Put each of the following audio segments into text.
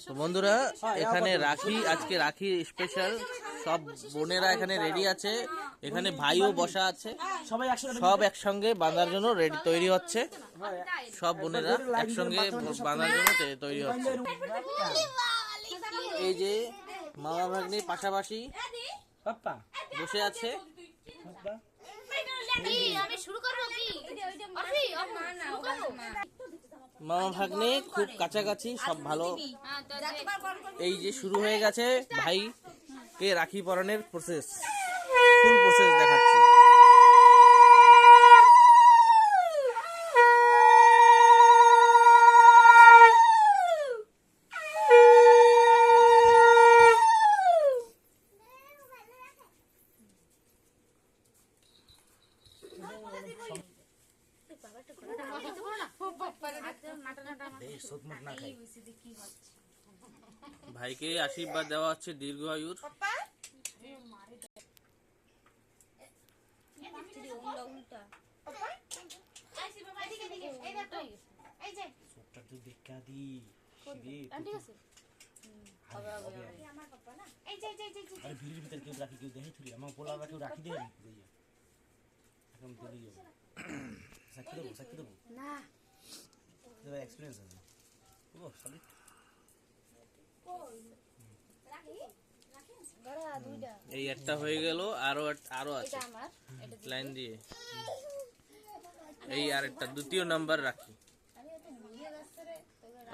তো বন্ধুরা এখানে রাখি, আজকে রাখি স্পেশাল, সব বোনেরা এখানে রেডি আছে, এখানে ভাইও বসা আছে, সব একসঙ্গে বাঁধার জন্য রেডি তৈরি হচ্ছে, সব বোনেরা একসঙ্গে বাঁধার জন্য তৈরি হচ্ছে। এই যে মামা ভাগ্নি পাশাপাশি বসে আছে, মামা ভাগ্নে খুব কাছাকাছি, সব ভালো। এই যে শুরু হয়ে গেছে ভাইকে রাখি পরানোর প্রসেস, ফুল প্রসেস দেখাচ্ছি। ভাইকে আশীর্বাদ দেওয়া হচ্ছে দীর্ঘ আয়ুর। এই একটা হয়ে গেল, আরো আছে লাইন দিয়ে। এই আরেকটা দ্বিতীয় নাম্বার রাখি,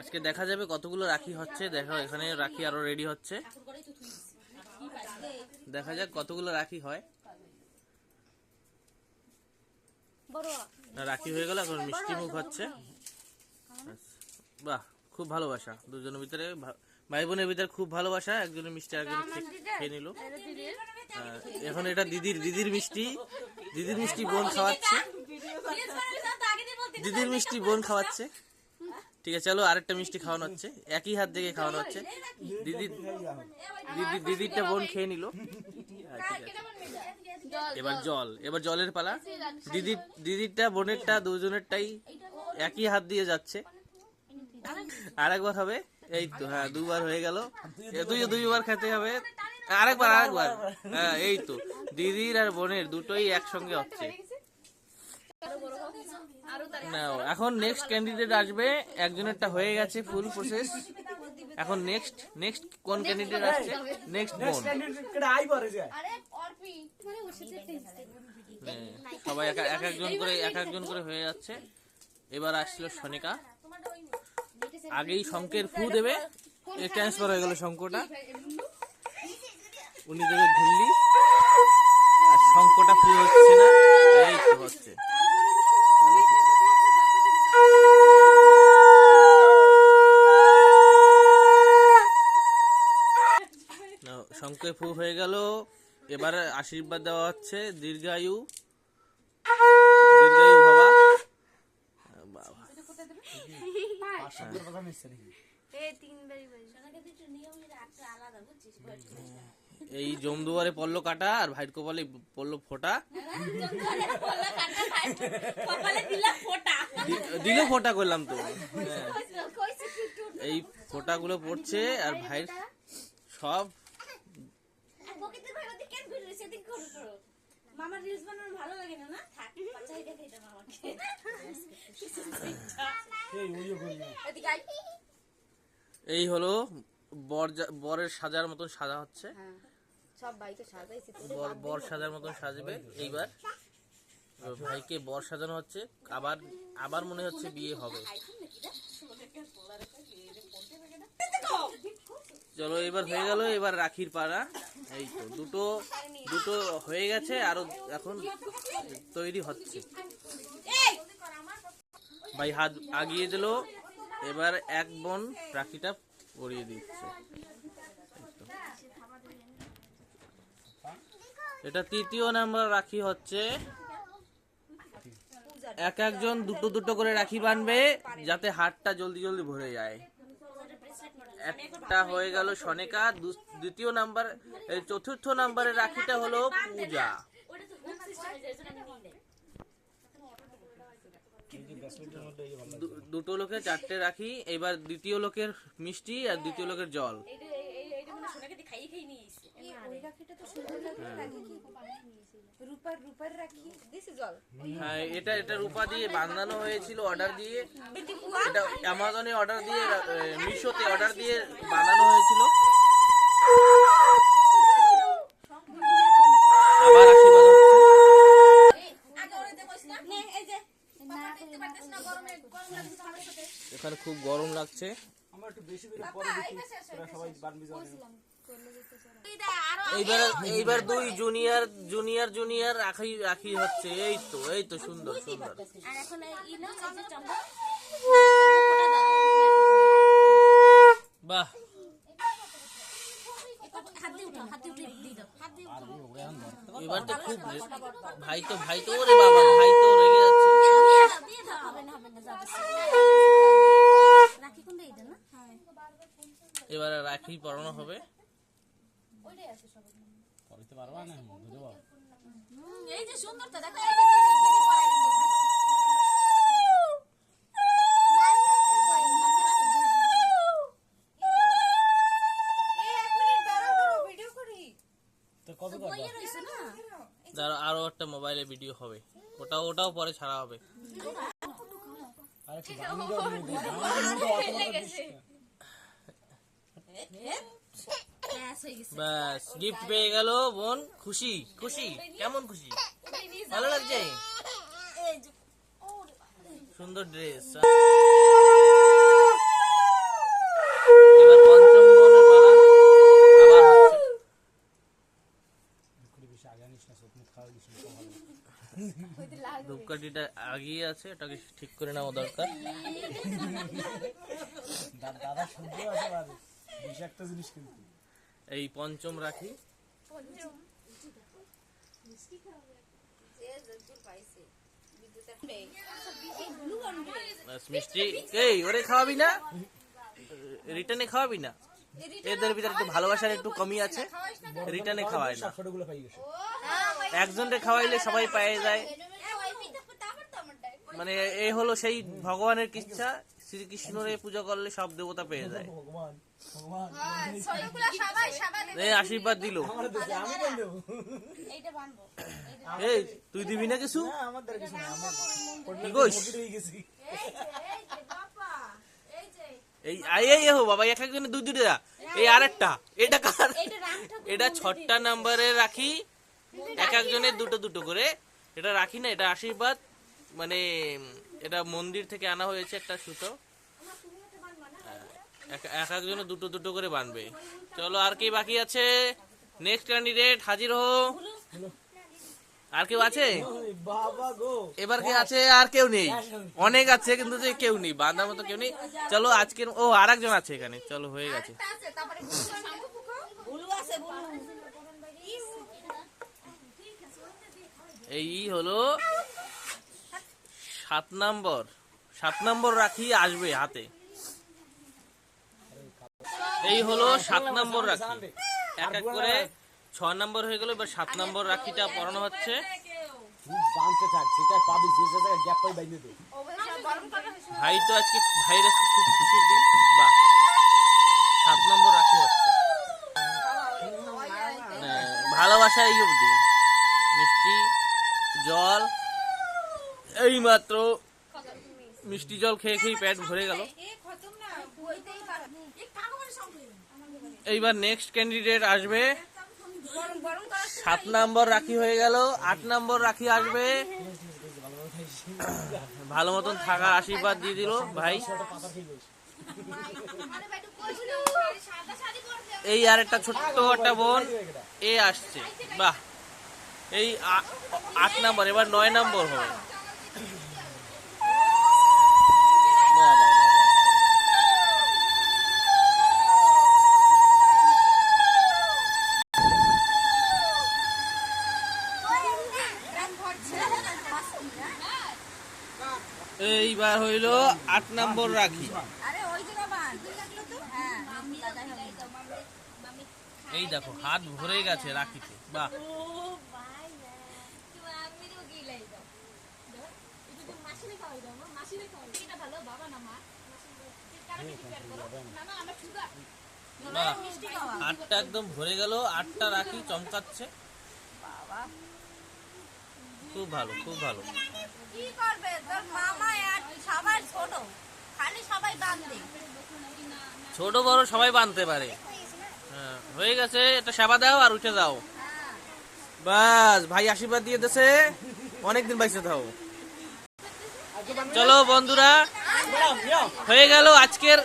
আজকে দেখা যাবে কতগুলো রাখি হচ্ছে। দেখো এখানে রাখি আরো রেডি হচ্ছে, দেখা যাক কতগুলো রাখি হয়। রাখি হয়ে গেল, এখন মিষ্টি মুখ হচ্ছে। বাহ, খুব ভালোবাসা দুজনের ভিতরে, ভাই বোনের ভিতরে খুব ভালোবাসা, একজনের মিষ্টি একজন খেয়ে নিল। এখন এটা দিদির মিষ্টি, দিদির মিষ্টি বোন খাওয়াচ্ছে, দিদির মিষ্টি বোন খাওয়াচ্ছে। ঠিক আছে, চলো আরেকটা মিষ্টি খাওয়ানো হচ্ছে, একই হাত থেকে খাওয়ানো হচ্ছে। দিদিরটা বোন খেয়ে নিল। এবার জলের পালা। দিদিরটা বোনেরটা দুজনেরটাই একই হাত দিয়ে যাচ্ছে। আরেকবার হবে, এই তো, হ্যাঁ দুবার হয়ে গেল, দুইবার খেতে হবে। আরেকবার, হ্যাঁ এই তো, দিদির আর বোনের দুটোই একসঙ্গে হচ্ছে। এখন নেক্সট ক্যান্ডিডেট আসবে, একজনেরটা হয়ে গেছে ফুল প্রসেস। এখন নেক্সট কোন ক্যান্ডিডেট আসছে? নেক্সট বোন। সবাই এক একজন করে হয়ে যাচ্ছে। এবার আসলো সনিকা, আগেই শঙ্কের ফু দেবে, ট্রান্সফার হয়ে গেল শঙ্কটা, উনি দেবে ঘুরলি, আর শঙ্কটা ফু হচ্ছে না, এই তো হচ্ছে। শঙ্কের ফু হয়ে গেল, এবার আশীর্বাদ দেওয়া হচ্ছে, দীর্ঘায়ু বাবা। এই জমদুয়ারে পড়লো কাটা, আর ভাইয়ের কপালে পড়লো ফোঁটা, দিল ফোঁটা করলাম তো। এই ফোঁটা গুলো পড়ছে, আর ভাইয়ের সব এই হলো বরের সাজার মতন সাজা হচ্ছে, বর সাজার মতন সাজবে। এইবার ভাইকে বর সাজানো হচ্ছে, আবার মনে হচ্ছে বিয়ে হবে। চলো এবার হয়ে গেল, এবার রাখির পাড়া। এই তো দুটো হয়ে গেছে, আরো এখন তৈরি হচ্ছে। ভাই হাত আগিয়ে দিল, এবার এক বোন রাখিটা পরিয়ে দিচ্ছে। এটা তৃতীয় নাম্বার রাখি হচ্ছে। একজন দুটো করে রাখি বানবে, যাতে হাতটা জলদি ভরে যায়। একটা হয়ে গেল সনেকা, দ্বিতীয় নাম্বার, চতুর্থ নাম্বারের রাখিটা হলো পূজা। দুটো লোকের 4টে রাখি। এবার দ্বিতীয় লোকের মিষ্টি আর দ্বিতীয় লোকের জল। হ্যাঁ, এটা রূপা দিয়ে বাঁধানো হয়েছিল অর্ডার দিয়ে। এটা অ্যামাজনে অর্ডার দিয়ে, মিশোতে অর্ডার দিয়ে বানানো হয়েছিল। আবার আশীর্বাদ হচ্ছে। এখানে খুব গরম লাগছে। এইবার দুই জুনিয়র রাখি হচ্ছে। এই তো সুন্দর সুন্দর। বাহ, এবার তো খুব ভাই তো ওরে বাবা, ভাই তো রেগে যাচ্ছে। এবারে রাখি পরানো হবে। আরো একটা মোবাইলে ভিডিও হবে, ওটাও পরে ছাড়া হবে। ব্যাস, গিফট পেয়ে গেল বোন। খুশি? কেমন খুশি? ভালো লাগছে? সুন্দর ড্রেস। এবার পঞ্চম বোনের পালা। আবার হচ্ছে। ধূপকাঠিটা আগিয়ে আছে, এটাকে ঠিক করে নেওয়া দরকার। এই পঞ্চম রাখি। মিষ্টি ওরে খাওয়াবি না? রিটার্নে খাওয়াবি না? এদের ভিতরে একটু ভালোবাসার একটু কমি আছে, রিটার্নে খাওয়ায় না। একজনকে খাওয়াইলে সবাই পেয়ে যায়। মানে এই হলো সেই ভগবানের ইচ্ছা, শ্রীকৃষ্ণরে পূজা করলে সব দেবতা পেয়ে যায়। আশীর্বাদ দিল। এই তুই দিবি না কিছু? এই হো বাবা, এক একজনে দুইটা। এই আরেকটা, এটা কার? এটা 6টা নাম্বারের রাখি, এক একজনের দুটো করে। এটা রাখি না, এটা আশীর্বাদ। মানে এটা মন্দির থেকে আনা হয়েছে একটা সুতো। এক একজনে দুটো করে বানবে। চলো, আর কি বাকি আছে? নেক্সট ক্যান্ডিডেট হাজির হো। আর কেউ আছে? এবার কে আছে? আর কেউ নেই। অনেক আছে কিন্তু যে কেউ নেই, বাঁধার মতো কেউ নেই। চলো আজকের আরেকজন আছে এখানে। চলো, হয়ে গেছে। এই হলো 7 নম্বর রাখি আসবে হাতে। এই হলো 7 নম্বর রাখি। এক এক করে 6 নম্বর হয়ে গেল। এবার 7 নম্বর রাখিটা পরানো হচ্ছে। ভাই তো আজকে ভাইরা খুব খুশির দিন। বাহ, 7 নম্বর রাখি হচ্ছে। ভালোবাসা এই অবধি। মিষ্টি জল, এই মাত্র মিষ্টি জল খেয়ে পেট ভরে গেল। এইবার নেক্সট ক্যান্ডিডেট আসবে। 7 নম্বর রাখি হয়ে গেল। 8 নম্বর রাখি আসবে। ভালো মতন থাকার আশীর্বাদ দিয়ে দিল ভাই। এই আর একটা ছোট্ট একটা বোন এ আসছে। বাহ, এই 8 নম্বর। এবার 9 নম্বর হবে। এইবার হইল 8 নম্বর রাখি। এই দেখো, হাত ভরে গেছে রাখিতে। বাহ, বাহ, আটটা একদম ভরে গেল, আটটা রাখি চমকাচ্ছে। খুব ভালো, খুব ভালো। কি করবে তোর মামা আর সবাই ছোট, খালি সবাই বাঁধবে। ছোট বড় সবাই বানতে পারে। হ্যাঁ, হয়ে গেছে, এটা সেবা দাও আর উঠে যাও। বাস, ভাই আশীর্বাদ দিয়ে দেছে, অনেকদিন বাইসে থাও। চলো বন্ধুরা, হয়ে গেল আজকের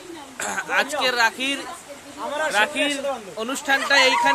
রাখির অনুষ্ঠানটা এইখানে।